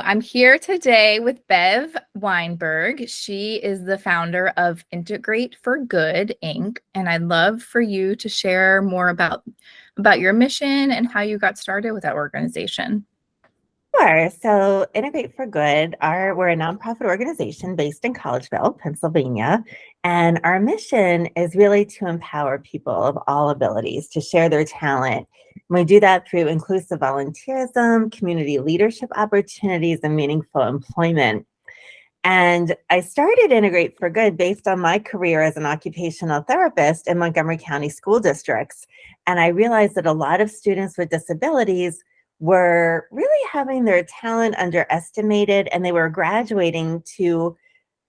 I'm here today with Bev Weinberg. She is the founder of Integrate for Good, Inc. And I'd love for you to share more about your mission and how you got started with that organization. Sure. So Integrate for Good, we're a nonprofit organization based in Collegeville, Pennsylvania. And our mission is really to empower people of all abilities to share their talent. And we do that through inclusive volunteerism, community leadership opportunities, and meaningful employment. And I started Integrate for Good based on my career as an occupational therapist in Montgomery County school districts. And I realized that a lot of students with disabilities were really having their talent underestimated, and they were graduating to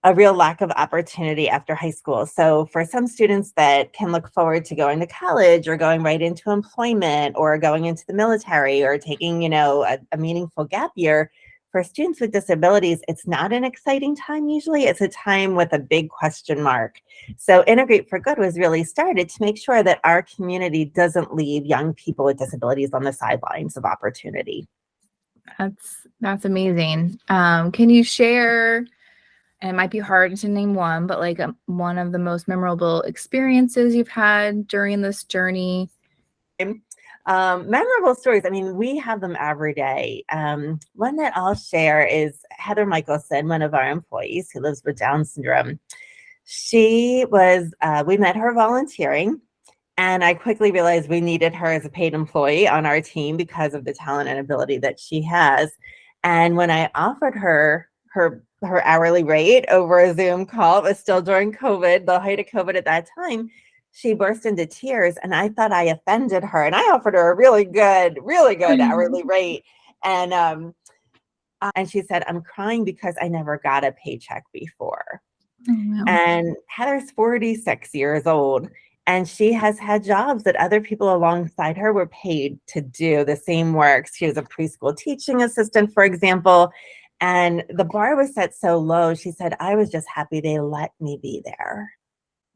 a real lack of opportunity after high school. So for some students that can look forward to going to college or going right into employment or going into the military or taking, a meaningful gap year, for students with disabilities, it's not an exciting time usually. It's a time with a big question mark. So Integrate for Good was really started to make sure that our community doesn't leave young people with disabilities on the sidelines of opportunity. That's amazing. Can you share, and it might be hard to name one, but like one of the most memorable experiences you've had during this journey? Memorable stories. I mean, we have them every day. One that I'll share is Heather Michelson, one of our employees who lives with Down syndrome. We met her volunteering, and I quickly realized we needed her as a paid employee on our team because of the talent and ability that she has. And when I offered her hourly rate over a Zoom call, it was still during COVID, the height of COVID at that time, she burst into tears, and I thought I offended her, and I offered her a really good hourly rate. And she said, "I'm crying because I never got a paycheck before." Oh, wow. And Heather's 46 years old, and she has had jobs that other people alongside her were paid to do the same work. She was a preschool teaching assistant, for example, and the bar was set so low. She said, "I was just happy they let me be there."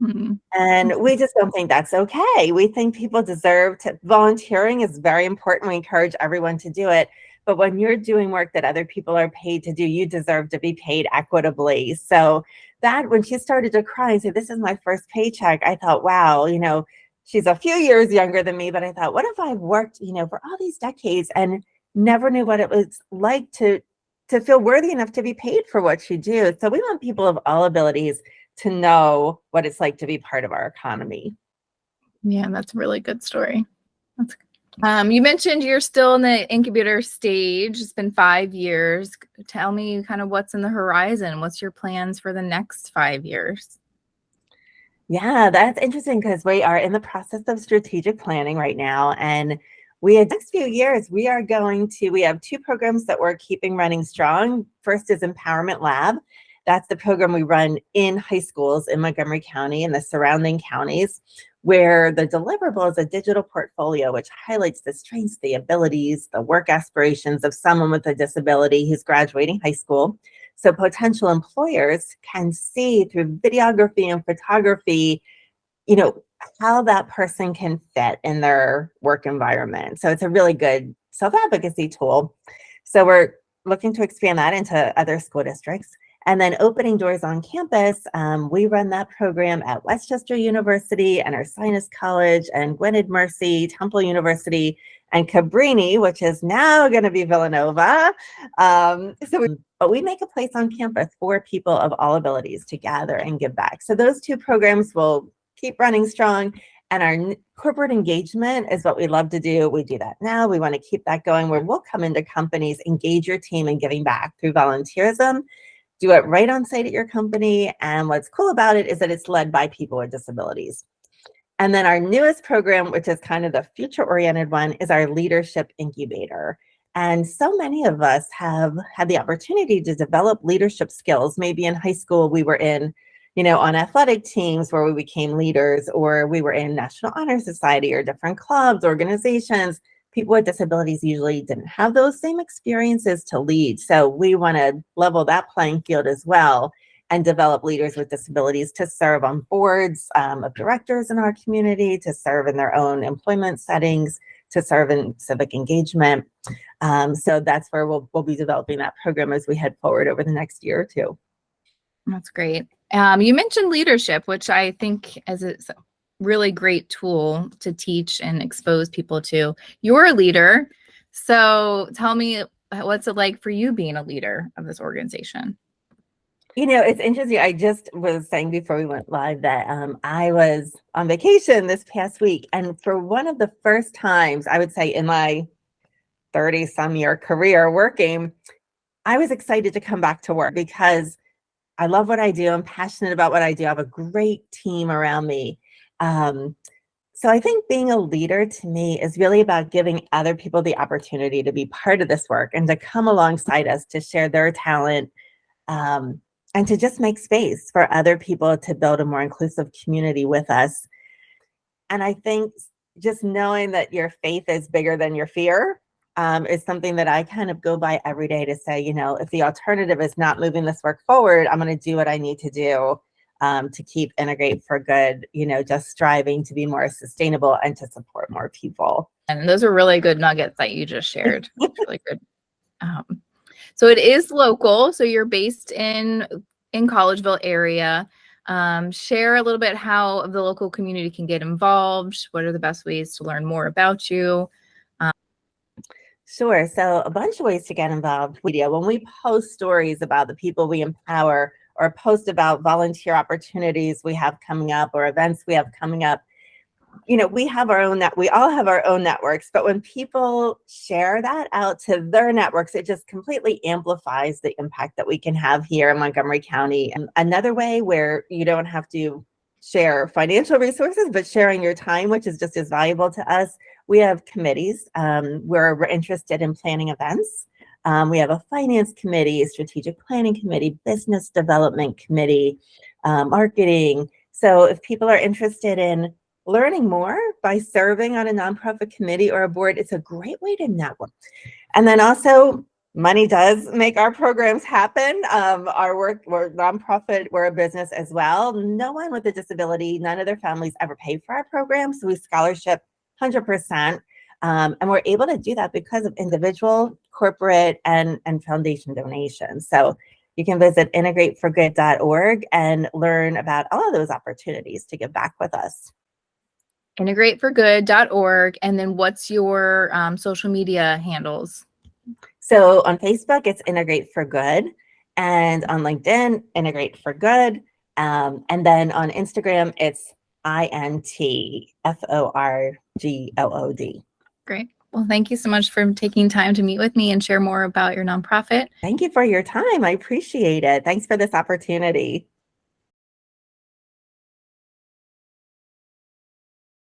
Mm-hmm. And we just don't think that's okay. We think people deserve to. Volunteering is very important. We encourage everyone to do it. But when you're doing work that other people are paid to do, you deserve to be paid equitably. So that when she started to cry and say, "This is my first paycheck," I thought, wow, she's a few years younger than me, but I thought, what if I've worked, for all these decades and never knew what it was like to feel worthy enough to be paid for what you do. So we want people of all abilities to know what it's like to be part of our economy. Yeah, that's a really good story. You mentioned you're still in the incubator stage. It's been 5 years. Tell me kind of what's in the horizon. What's your plans for the next 5 years? Yeah, that's interesting because we are in the process of strategic planning right now. And next few years, we have 2 programs that we're keeping running strong. First is Empowerment Lab. That's the program we run in high schools in Montgomery County and the surrounding counties, where the deliverable is a digital portfolio, which highlights the strengths, the abilities, the work aspirations of someone with a disability who's graduating high school. So potential employers can see through videography and photography, how that person can fit in their work environment. So it's a really good self-advocacy tool. So we're looking to expand that into other school districts. And then opening doors on campus, we run that program at Westchester University and our Sinus College and Gwynedd Mercy, Temple University, and Cabrini, which is now going to be Villanova. But we make a place on campus for people of all abilities to gather and give back. So those 2 programs will keep running strong. And our corporate engagement is what we love to do. We do that now. We want to keep that going, where we'll come into companies, engage your team in giving back through volunteerism, do it right on site at your company. And what's cool about it is that it's led by people with disabilities. And then our newest program, which is kind of the future-oriented one, is our Leadership Incubator. And so many of us have had the opportunity to develop leadership skills. Maybe in high school, we were in, on athletic teams where we became leaders, or we were in National Honor Society or different clubs, organizations. People with disabilities usually didn't have those same experiences to lead. So we want to level that playing field as well and develop leaders with disabilities to serve on boards of directors in our community, to serve in their own employment settings, to serve in civic engagement. So that's where we'll be developing that program as we head forward over the next year or two. That's great. You mentioned leadership, which I think is a really great tool to teach and expose people to. You're a leader. So tell me, what's it like for you being a leader of this organization? It's interesting. I just was saying before we went live that I was on vacation this past week. And for one of the first times, I would say in my 30-some year career working, I was excited to come back to work because I love what I do. I'm passionate about what I do. I have a great team around me. So I think being a leader to me is really about giving other people the opportunity to be part of this work and to come alongside us to share their talent, and to just make space for other people to build a more inclusive community with us. And I think just knowing that your faith is bigger than your fear is something that I kind of go by every day to say, if the alternative is not moving this work forward, I'm going to do what I need to do to keep Integrate for Good, just striving to be more sustainable and to support more people. And those are really good nuggets that you just shared. It's really good. So it is local. So you're based in Collegeville area. Share a little bit how the local community can get involved. What are the best ways to learn more about you? Sure. So a bunch of ways to get involved. When we post stories about the people we empower or post about volunteer opportunities we have coming up or events we have coming up, we have our own we all have our own networks, but when people share that out to their networks, it just completely amplifies the impact that we can have here in Montgomery County. And another way where you don't have to share financial resources, but sharing your time, which is just as valuable to us. We have committees where we're interested in planning events. We have a finance committee, a strategic planning committee, business development committee, marketing. So if people are interested in learning more by serving on a nonprofit committee or a board, it's a great way to network. And then also, money does make our programs happen. Our work, we're nonprofit, we're a business as well. No one with a disability, none of their families ever pay for our programs. So we scholarship 100%. And we're able to do that because of individual, corporate, and foundation donations. So you can visit integrateforgood.org and learn about all of those opportunities to give back with us. Integrateforgood.org. And then what's your social media handles? So on Facebook, it's Integrate for Good. And on LinkedIn, Integrate for Good. And then on Instagram, it's INTFORGLOD. Great. Well, thank you so much for taking time to meet with me and share more about your nonprofit. Thank you for your time. I appreciate it. Thanks for this opportunity.